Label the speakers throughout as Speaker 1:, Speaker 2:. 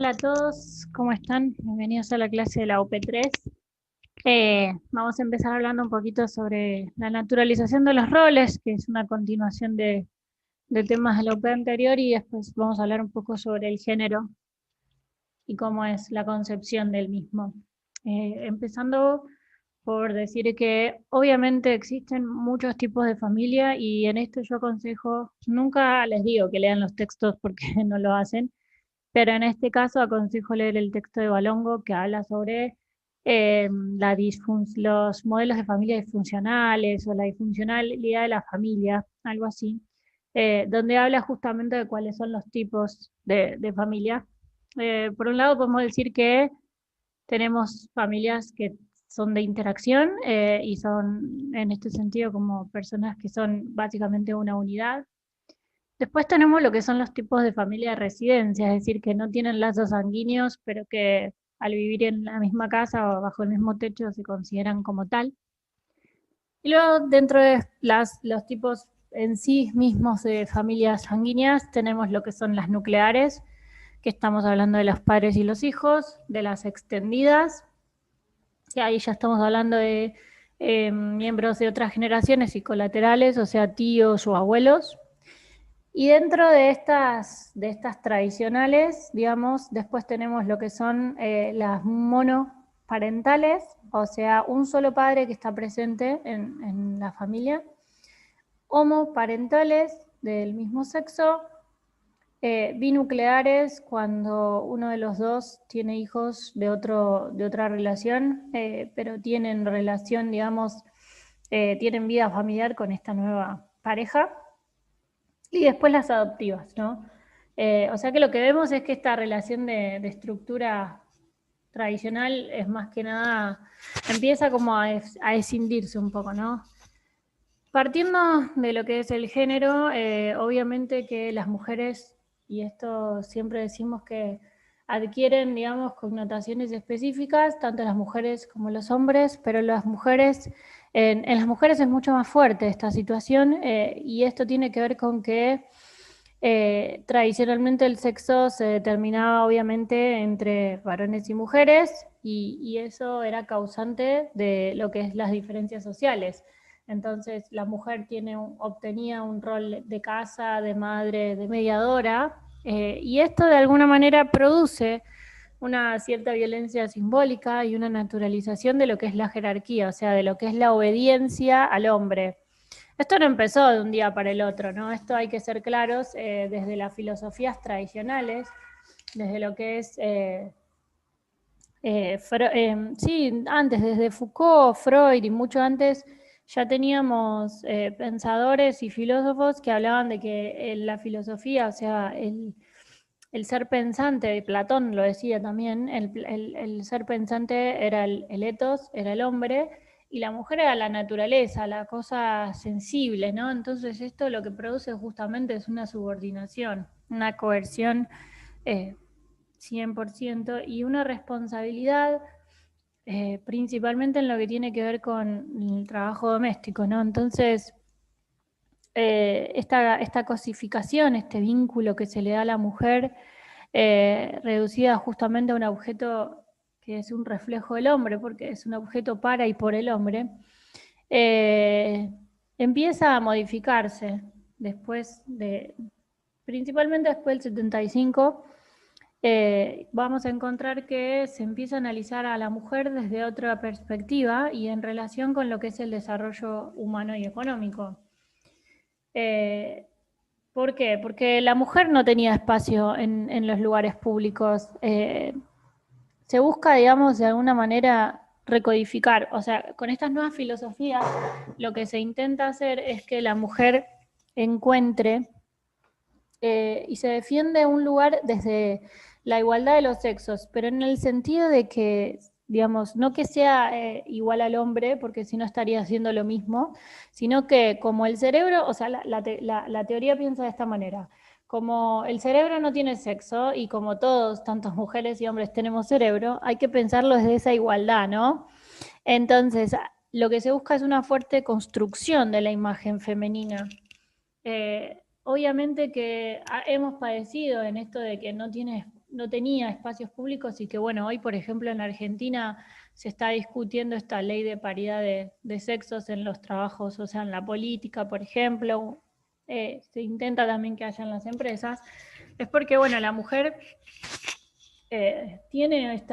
Speaker 1: Hola a todos, ¿cómo están? Bienvenidos a la clase de la UP3. Vamos a empezar hablando un poquito sobre la naturalización de los roles, que es una continuación de temas de la UP anterior, y después vamos a hablar un poco sobre el género y cómo es la concepción del mismo. Empezando por decir que obviamente existen muchos tipos de familia y en esto yo aconsejo, nunca les digo que lean los textos porque no lo hacen, pero en este caso aconsejo leer el texto de Balongo que habla sobre los modelos de familia disfuncionales o la disfuncionalidad de la familia, algo así, donde habla justamente de cuáles son los tipos de familia. Por un lado podemos decir que tenemos familias que son de interacción y son en este sentido como personas que son básicamente una unidad. Después tenemos lo que son los tipos de familia de residencia, es decir, que no tienen lazos sanguíneos, pero que al vivir en la misma casa o bajo el mismo techo se consideran como tal. Y luego dentro de los tipos en sí mismos de familias sanguíneas tenemos lo que son las nucleares, que estamos hablando de los padres y los hijos, de las extendidas, que ahí ya estamos hablando de miembros de otras generaciones y colaterales, o sea, tíos o abuelos. Y dentro de estas tradicionales, digamos, después tenemos lo que son las monoparentales, o sea, un solo padre que está presente en la familia, homoparentales del mismo sexo, binucleares cuando uno de los dos tiene hijos de otra relación, pero tienen relación, digamos, tienen vida familiar con esta nueva pareja. Y después las adoptivas, ¿no? O sea que lo que vemos es que esta relación de estructura tradicional es más que nada, empieza como a escindirse un poco, ¿no? Partiendo de lo que es el género, obviamente que las mujeres, y esto siempre decimos que adquieren, digamos, connotaciones específicas, tanto las mujeres como los hombres, pero las mujeres, en las mujeres es mucho más fuerte esta situación, y esto tiene que ver con que tradicionalmente el sexo se determinaba obviamente entre varones y mujeres, y eso era causante de lo que es las diferencias sociales. Entonces la mujer obtenía un rol de casa, de madre, de mediadora, y esto de alguna manera produce una cierta violencia simbólica y una naturalización de lo que es la jerarquía, o sea, de lo que es la obediencia al hombre. Esto no empezó de un día para el otro, ¿no? Esto hay que ser claros desde las filosofías tradicionales, desde lo que es sí, antes, desde Foucault, Freud y mucho antes, ya teníamos pensadores y filósofos que hablaban de que la filosofía, o sea, el ser pensante, Platón lo decía también, el ser pensante era el ethos, era el hombre, y la mujer era la naturaleza, la cosa sensible, ¿no? Entonces esto lo que produce justamente es una subordinación, una coerción eh, 100% y una responsabilidad principalmente en lo que tiene que ver con el trabajo doméstico, ¿no? Entonces, esta cosificación, este vínculo que se le da a la mujer, reducida justamente a un objeto que es un reflejo del hombre, porque es un objeto para y por el hombre, eh, empieza a modificarse principalmente después del 75, vamos a encontrar que se empieza a analizar a la mujer desde otra perspectiva y en relación con lo que es el desarrollo humano y económico. Eh, ¿Por qué? Porque la mujer no tenía espacio en los lugares públicos. Se busca, digamos, de alguna manera recodificar, o sea, con estas nuevas filosofías lo que se intenta hacer es que la mujer encuentre y se defiende un lugar desde la igualdad de los sexos, pero en el sentido de que, digamos, no que sea igual al hombre, porque si no estaría haciendo lo mismo, sino que como el cerebro, o sea, la teoría piensa de esta manera. Como el cerebro no tiene sexo y como todos, tantas mujeres y hombres tenemos cerebro, hay que pensarlo desde esa igualdad, ¿no? Entonces, lo que se busca es una fuerte construcción de la imagen femenina. Obviamente que hemos padecido en esto de que no tiene no tenía espacios públicos y que, bueno, hoy, por ejemplo, en Argentina se está discutiendo esta ley de paridad de sexos en los trabajos, o sea, en la política, por ejemplo, se intenta también que haya en las empresas, es porque, bueno, la mujer tiene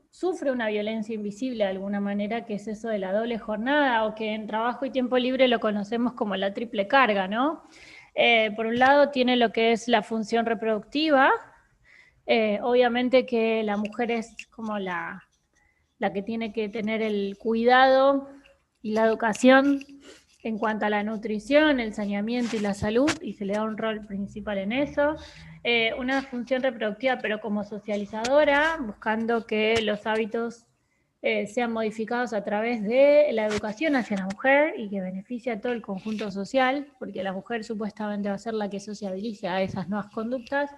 Speaker 1: sufre una violencia invisible de alguna manera, que es eso de la doble jornada, o que en trabajo y tiempo libre lo conocemos como la triple carga, ¿no? Por un lado tiene lo que es la función reproductiva, obviamente que la mujer es como la que tiene que tener el cuidado y la educación en cuanto a la nutrición, el saneamiento y la salud, y se le da un rol principal en eso. Una función reproductiva, pero como socializadora, buscando que los hábitos sean modificados a través de la educación hacia la mujer y que beneficie a todo el conjunto social, porque la mujer supuestamente va a ser la que sociabilice a esas nuevas conductas.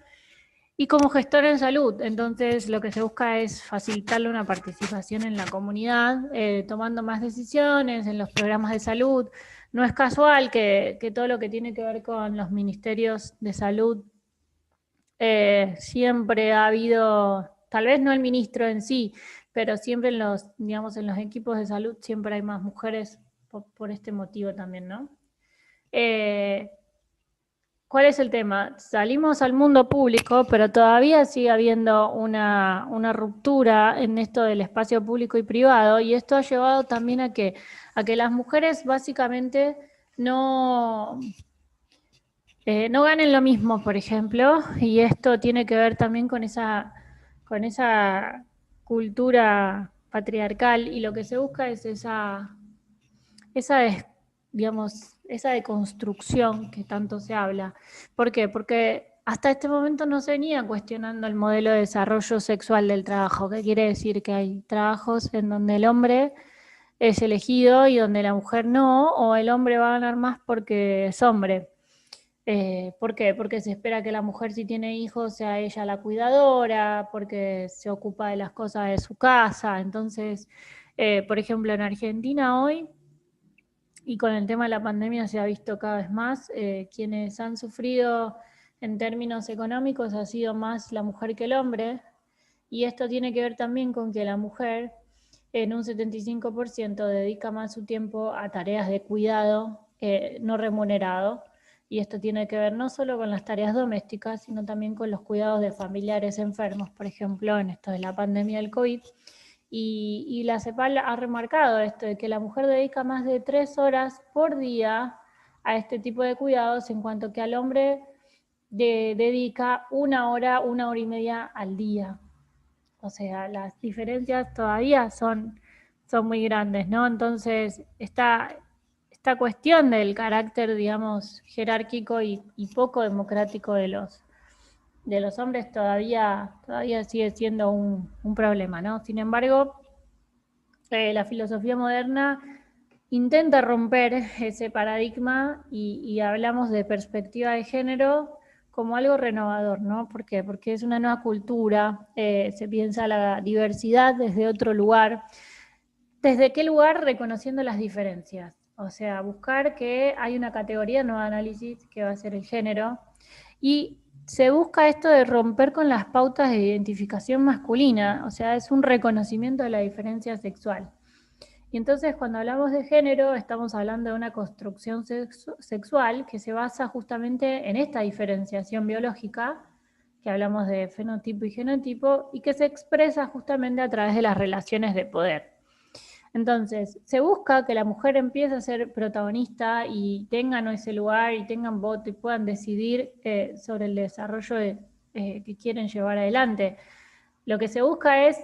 Speaker 1: Y como gestora en salud, entonces lo que se busca es facilitarle una participación en la comunidad, tomando más decisiones en los programas de salud. No es casual que todo lo que tiene que ver con los ministerios de salud siempre ha habido, tal vez no el ministro en sí, pero siempre en los, digamos, en los equipos de salud siempre hay más mujeres por este motivo también, ¿no? ¿Cuál es el tema? Salimos al mundo público, pero todavía sigue habiendo una ruptura en esto del espacio público y privado, y esto ha llevado también a que las mujeres básicamente no, no ganen lo mismo, por ejemplo, y esto tiene que ver también con esa cultura patriarcal, y lo que se busca es esa, digamos, esa deconstrucción que tanto se habla. ¿Por qué? Porque hasta este momento no se venía cuestionando el modelo de desarrollo sexual del trabajo, que quiere decir que hay trabajos en donde el hombre es elegido y donde la mujer no, o el hombre va a ganar más porque es hombre. ¿Por qué? Porque se espera que la mujer, si tiene hijos, sea ella la cuidadora, porque se ocupa de las cosas de su casa. Entonces, por ejemplo, en Argentina hoy, y con el tema de la pandemia se ha visto cada vez más, quienes han sufrido en términos económicos ha sido más la mujer que el hombre, y esto tiene que ver también con que la mujer en un 75% dedica más su tiempo a tareas de cuidado no remunerado, y esto tiene que ver no solo con las tareas domésticas, sino también con los cuidados de familiares enfermos, por ejemplo, en esto de la pandemia del COVID. Y la CEPAL ha remarcado esto, de que la mujer dedica más de 3 horas por día a este tipo de cuidados, en cuanto que al hombre dedica 1 hora, 1 hora y media al día. O sea, las diferencias todavía son muy grandes, ¿no? Entonces, esta cuestión del carácter, digamos, jerárquico y poco democrático de los hombres todavía sigue siendo un problema, ¿no? Sin embargo, la filosofía moderna intenta romper ese paradigma y hablamos de perspectiva de género como algo renovador, ¿no? ¿Por qué? Porque es una nueva cultura, se piensa la diversidad desde otro lugar. ¿Desde qué lugar? Reconociendo las diferencias. O sea, buscar que hay una categoría, nuevo análisis, que va a ser el género, y se busca esto de romper con las pautas de identificación masculina, o sea, es un reconocimiento de la diferencia sexual. Y entonces cuando hablamos de género estamos hablando de una construcción sexual que se basa justamente en esta diferenciación biológica, que hablamos de fenotipo y genotipo, y que se expresa justamente a través de las relaciones de poder. Entonces, se busca que la mujer empiece a ser protagonista y tengan ese lugar y tengan voto y puedan decidir sobre el desarrollo que quieren llevar adelante. Lo que se busca es,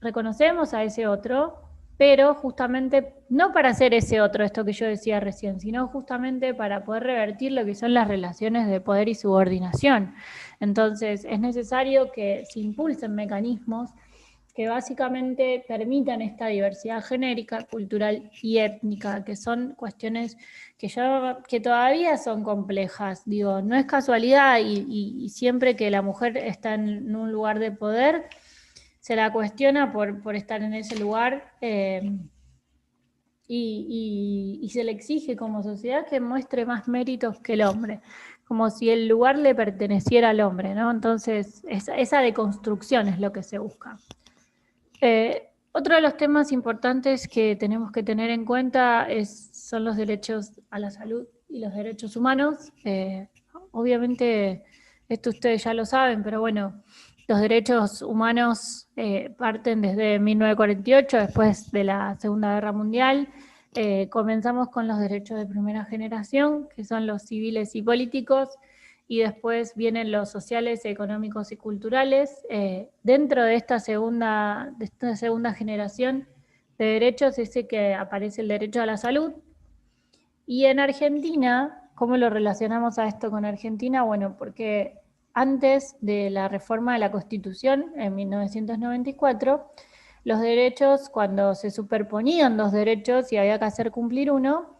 Speaker 1: reconocemos a ese otro, pero justamente no para ser ese otro, esto que yo decía recién, sino justamente para poder revertir lo que son las relaciones de poder y subordinación. Entonces, es necesario que se impulsen mecanismos que básicamente permitan esta diversidad genérica, cultural y étnica, que son cuestiones que todavía son complejas. Digo, no es casualidad y siempre que la mujer está en un lugar de poder, se la cuestiona por estar en ese lugar y se le exige como sociedad que muestre más méritos que el hombre. como si el lugar le perteneciera al hombre, ¿no? Entonces, esa deconstrucción es lo que se busca. Otro de los temas importantes que tenemos que tener en cuenta son los derechos a la salud y los derechos humanos. Obviamente, esto ustedes ya lo saben, pero bueno, los derechos humanos parten desde 1948, después de la Segunda Guerra Mundial. Comenzamos con los derechos de primera generación, que son los civiles y políticos, y después vienen los sociales, económicos y culturales. Dentro de esta segunda generación de derechos es que aparece el derecho a la salud. Y en Argentina, ¿cómo lo relacionamos a esto con Argentina? Bueno, porque antes de la reforma de la Constitución, en 1994, los derechos, cuando se superponían dos derechos y había que hacer cumplir uno,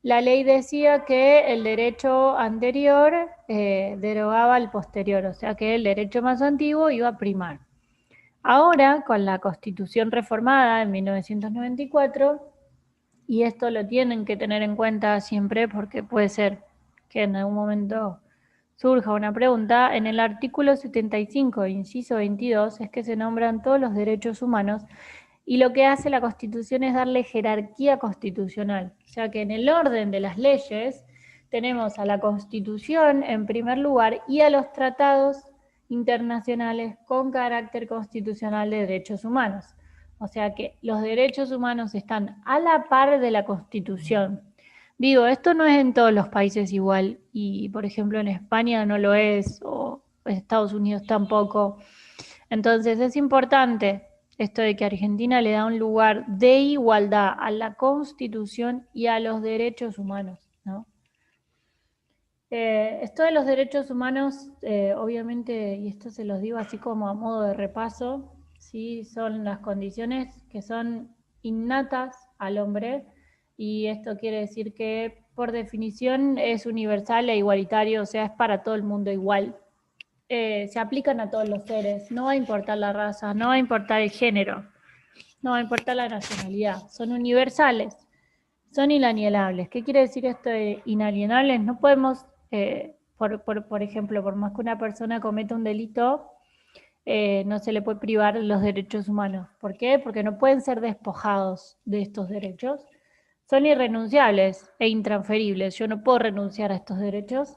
Speaker 1: la ley decía que el derecho anterior derogaba al posterior, o sea que el derecho más antiguo iba a primar. Ahora, con la Constitución reformada en 1994, y esto lo tienen que tener en cuenta siempre porque puede ser que en algún momento surja una pregunta, en el artículo 75, inciso 22, es que se nombran todos los derechos humanos. Y lo que hace la Constitución es darle jerarquía constitucional. O sea que en el orden de las leyes tenemos a la Constitución en primer lugar y a los tratados internacionales con carácter constitucional de derechos humanos. O sea que los derechos humanos están a la par de la Constitución. Digo, esto no es en todos los países igual, y por ejemplo en España no lo es, o en Estados Unidos tampoco. Entonces es importante esto de que Argentina le da un lugar de igualdad a la Constitución y a los derechos humanos, ¿no? Esto de los derechos humanos, obviamente, y esto se los digo así como a modo de repaso, ¿sí? Son las condiciones que son innatas al hombre, y esto quiere decir que por definición es universal e igualitario, o sea, es para todo el mundo igual. Se aplican a todos los seres, no va a importar la raza, no va a importar el género, no va a importar la nacionalidad, son universales, son inalienables. ¿Qué quiere decir esto de inalienables? No podemos, por ejemplo, por más que una persona cometa un delito, no se le puede privar los derechos humanos. ¿Por qué? Porque no pueden ser despojados de estos derechos. Son irrenunciables e intransferibles. Yo no puedo renunciar a estos derechos.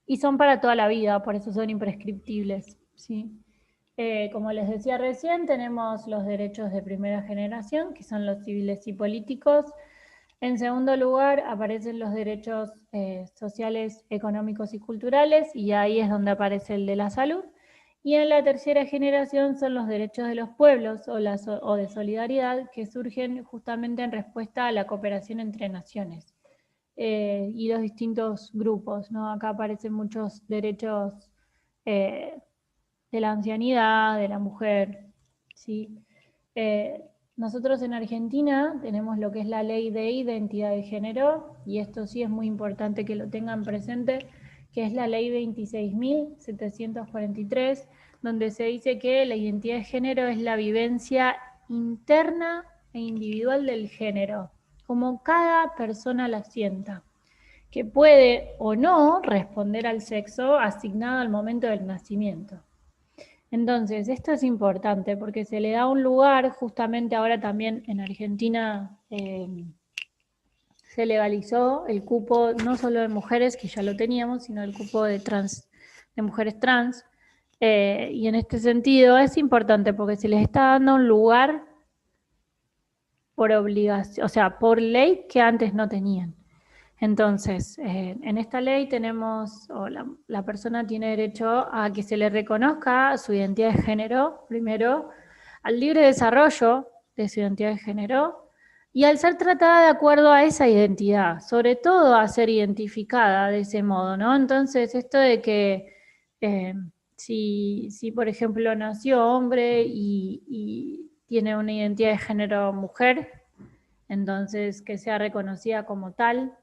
Speaker 1: Y son para toda la vida, por eso son imprescriptibles, ¿sí? Como les decía recién, tenemos los derechos de primera generación, que son los civiles y políticos. En segundo lugar, aparecen los derechos sociales, económicos y culturales, y ahí es donde aparece el de la salud. Y en la tercera generación son los derechos de los pueblos o de solidaridad, que surgen justamente en respuesta a la cooperación entre naciones. Y los distintos grupos, ¿no? Acá aparecen muchos derechos de la ancianidad, de la mujer, ¿sí? Nosotros en Argentina tenemos lo que es la ley de identidad de género, y esto sí es muy importante que lo tengan presente, que es la ley 26.743, donde se dice que la identidad de género es la vivencia interna e individual del género, como cada persona la sienta, que puede o no responder al sexo asignado al momento del nacimiento. Entonces, esto es importante porque se le da un lugar, justamente ahora también en Argentina se legalizó el cupo no solo de mujeres, que ya lo teníamos, sino el cupo de mujeres trans. Y en este sentido es importante porque se les está dando un lugar por obligación, o sea, por ley que antes no tenían. Entonces, en esta ley tenemos, o la persona tiene derecho a que se le reconozca su identidad de género, primero, al libre desarrollo de su identidad de género, y al ser tratada de acuerdo a esa identidad, sobre todo a ser identificada de ese modo, ¿no? Entonces, esto de que si por ejemplo nació hombre y tiene una identidad de género mujer, entonces que sea reconocida como tal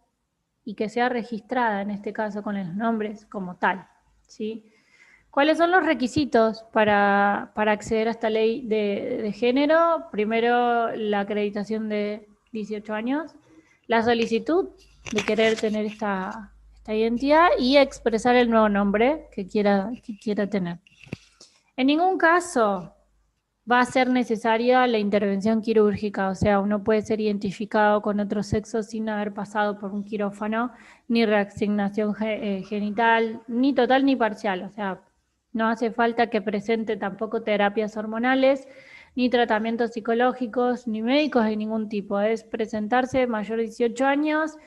Speaker 1: y que sea registrada, en este caso con los nombres, como tal, ¿sí? ¿Cuáles son los requisitos para acceder a esta ley de género? Primero, la acreditación de 18 años, la solicitud de querer tener esta esta identidad y expresar el nuevo nombre que quiera tener. En ningún caso va a ser necesaria la intervención quirúrgica, o sea, uno puede ser identificado con otro sexo sin haber pasado por un quirófano, ni reasignación genital, ni total ni parcial, o sea, no hace falta que presente tampoco terapias hormonales, ni tratamientos psicológicos, ni médicos de ningún tipo, es presentarse mayor de 18 años,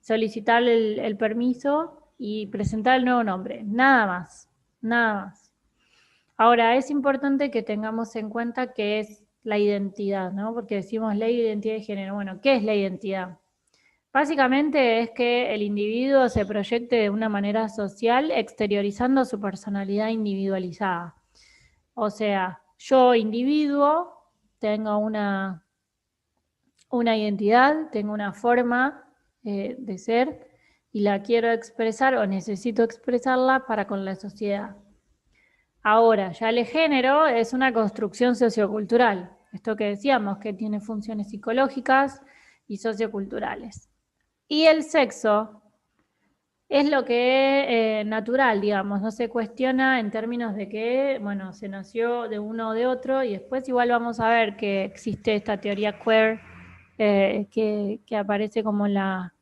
Speaker 1: solicitar el permiso y presentar el nuevo nombre, nada más, nada más. Ahora, es importante que tengamos en cuenta qué es la identidad, ¿no? Porque decimos ley de identidad de género. Bueno, ¿qué es la identidad? Básicamente es que el individuo se proyecte de una manera social exteriorizando su personalidad individualizada. O sea, yo individuo tengo una identidad, tengo una forma de ser y la quiero expresar o necesito expresarla para con la sociedad. Ahora, ya el género es una construcción sociocultural. Esto que decíamos, que tiene funciones psicológicas y socioculturales. Y el sexo es lo que es natural, digamos, no se cuestiona en términos de que, bueno, se nació de uno o de otro, y después igual vamos a ver que existe esta teoría queer que aparece como la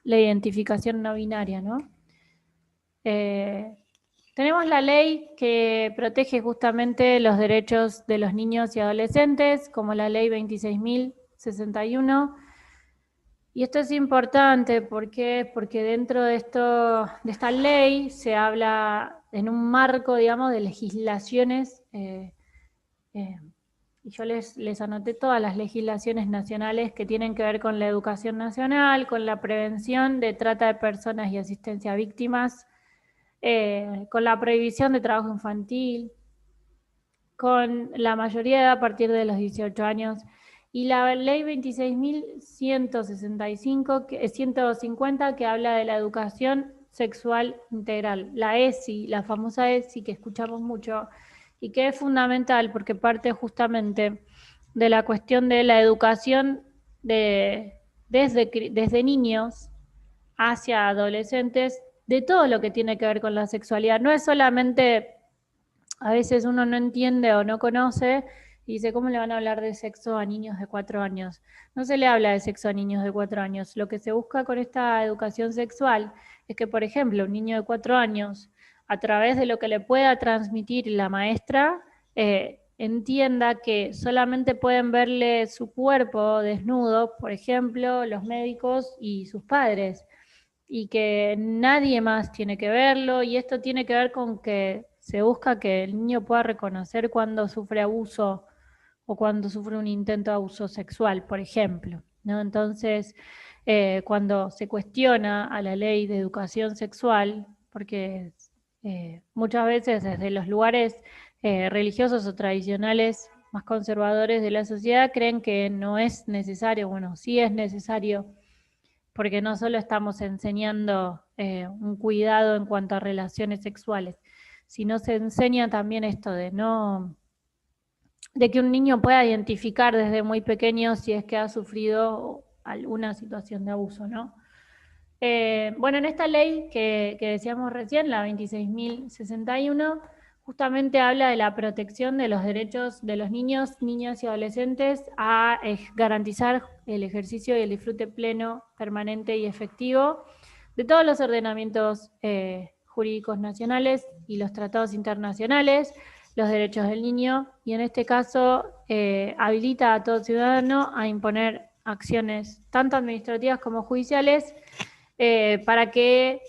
Speaker 1: identificación no binaria, ¿no? Tenemos la ley que protege justamente los derechos de los niños y adolescentes, como la ley 26.061. Y esto es importante porque dentro de esta ley se habla en un marco, digamos, de legislaciones, y yo les anoté todas las legislaciones nacionales que tienen que ver con la educación nacional, con la prevención de trata de personas y asistencia a víctimas, con la prohibición de trabajo infantil, con la mayoría de edad a partir de los 18 años, y la ley 26.150 que habla de la educación sexual integral, la ESI, la famosa ESI que escuchamos mucho y que es fundamental porque parte justamente de la cuestión de la educación desde niños hacia adolescentes, de todo lo que tiene que ver con la sexualidad. No es solamente, a veces uno no entiende o no conoce y dice, ¿cómo le van a hablar de sexo a niños de 4 años? No se le habla de sexo a niños de 4 años. Lo que se busca con esta educación sexual es que, por ejemplo, un niño de 4 años, a través de lo que le pueda transmitir la maestra, entienda que solamente pueden verle su cuerpo desnudo, por ejemplo, los médicos y sus padres, y que nadie más tiene que verlo, y esto tiene que ver con que se busca que el niño pueda reconocer cuando sufre abuso o cuando sufre un intento de abuso sexual, por ejemplo, ¿no? Entonces, cuando se cuestiona a la ley de educación sexual, porque muchas veces desde los lugares religiosos o tradicionales más conservadores de la sociedad creen que no es necesario, bueno, sí es necesario, porque no solo estamos enseñando un cuidado en cuanto a relaciones sexuales, sino se enseña también esto de que un niño pueda identificar desde muy pequeño si es que ha sufrido alguna situación de abuso, ¿no? Bueno, en esta ley que decíamos recién, la 26.061, justamente habla de la protección de los derechos de los niños, niñas y adolescentes a garantizar el ejercicio y el disfrute pleno, permanente y efectivo de todos los ordenamientos jurídicos nacionales y los tratados internacionales, los derechos del niño, y en este caso habilita a todo ciudadano a imponer acciones tanto administrativas como judiciales para que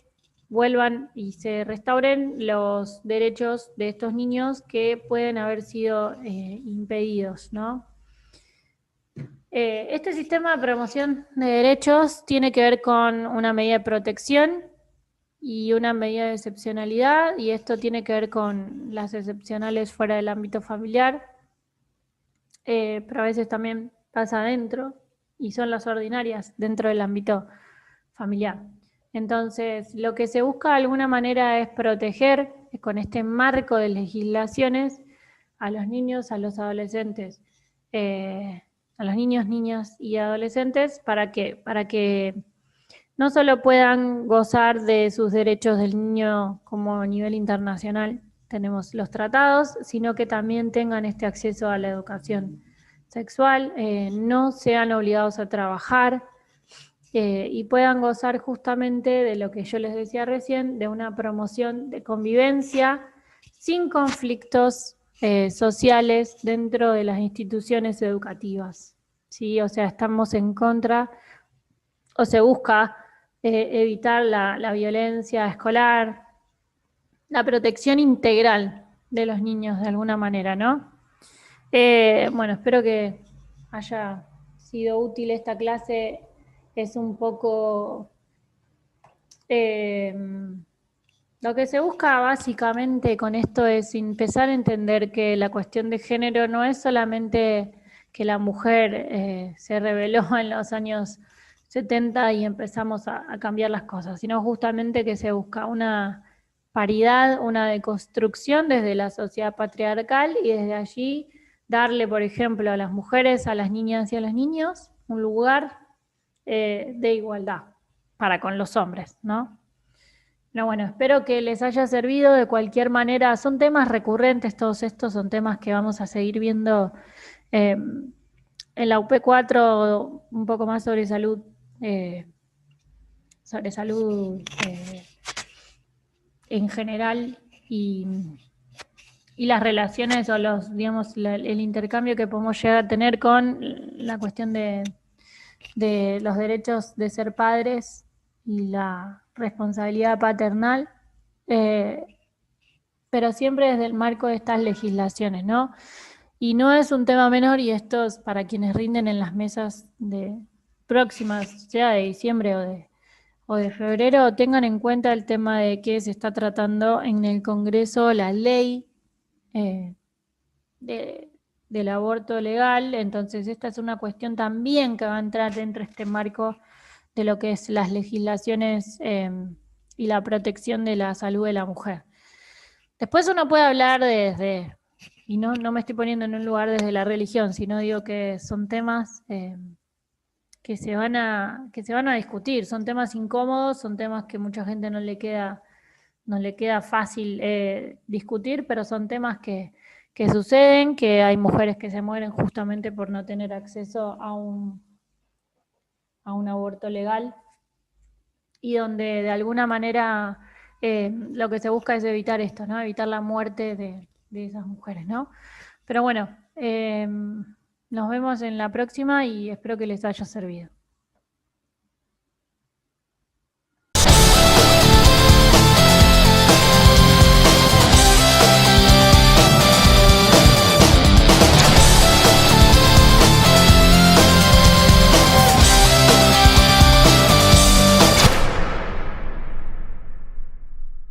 Speaker 1: vuelvan y se restauren los derechos de estos niños que pueden haber sido impedidos, ¿no? Este sistema de promoción de derechos tiene que ver con una medida de protección y una medida de excepcionalidad, y esto tiene que ver con las excepcionales fuera del ámbito familiar, pero a veces también pasa adentro, y son las ordinarias dentro del ámbito familiar. Entonces, lo que se busca de alguna manera es proteger con este marco de legislaciones a los niños, a los adolescentes, a los niños, niñas y adolescentes, ¿para qué? Para que no solo puedan gozar de sus derechos del niño como a nivel internacional, tenemos los tratados, sino que también tengan este acceso a la educación sexual, no sean obligados a trabajar y puedan gozar justamente de lo que yo les decía recién, de una promoción de convivencia sin conflictos sociales dentro de las instituciones educativas. ¿Sí? O sea, estamos en contra o se busca evitar la violencia escolar, la protección integral de los niños de alguna manera, ¿no? Bueno, espero que haya sido útil esta clase. Es un poco lo que se busca básicamente con esto es empezar a entender que la cuestión de género no es solamente que la mujer se rebeló en los años 70 y empezamos a cambiar las cosas, sino justamente que se busca una paridad, una deconstrucción desde la sociedad patriarcal y desde allí darle, por ejemplo, a las mujeres, a las niñas y a los niños un lugar de igualdad para con los hombres, ¿no? No, bueno, espero que les haya servido de cualquier manera. Son temas recurrentes, todos estos son temas que vamos a seguir viendo en la UP4, un poco más eh, sobre salud en general y las relaciones o los, digamos, el intercambio que podemos llegar a tener con la cuestión de los derechos de ser padres y la responsabilidad paternal. Pero siempre desde el marco de estas legislaciones, ¿no? Y no es un tema menor, y esto es para quienes rinden en las mesas de próximas, sea de diciembre o de febrero, tengan en cuenta el tema de que se está tratando en el Congreso la ley eh, del aborto legal. Entonces esta es una cuestión también que va a entrar dentro de este marco de lo que es las legislaciones y la protección de la salud de la mujer. Después uno puede hablar desde, y no me estoy poniendo en un lugar desde la religión, sino digo que son temas que se van a discutir, son temas incómodos, son temas que mucha gente no le queda fácil discutir, pero son temas que suceden, que hay mujeres que se mueren justamente por no tener acceso a un aborto legal y donde de alguna manera lo que se busca es evitar esto, ¿no? Evitar la muerte de esas mujeres, ¿no? Pero bueno, nos vemos en la próxima y espero que les haya servido.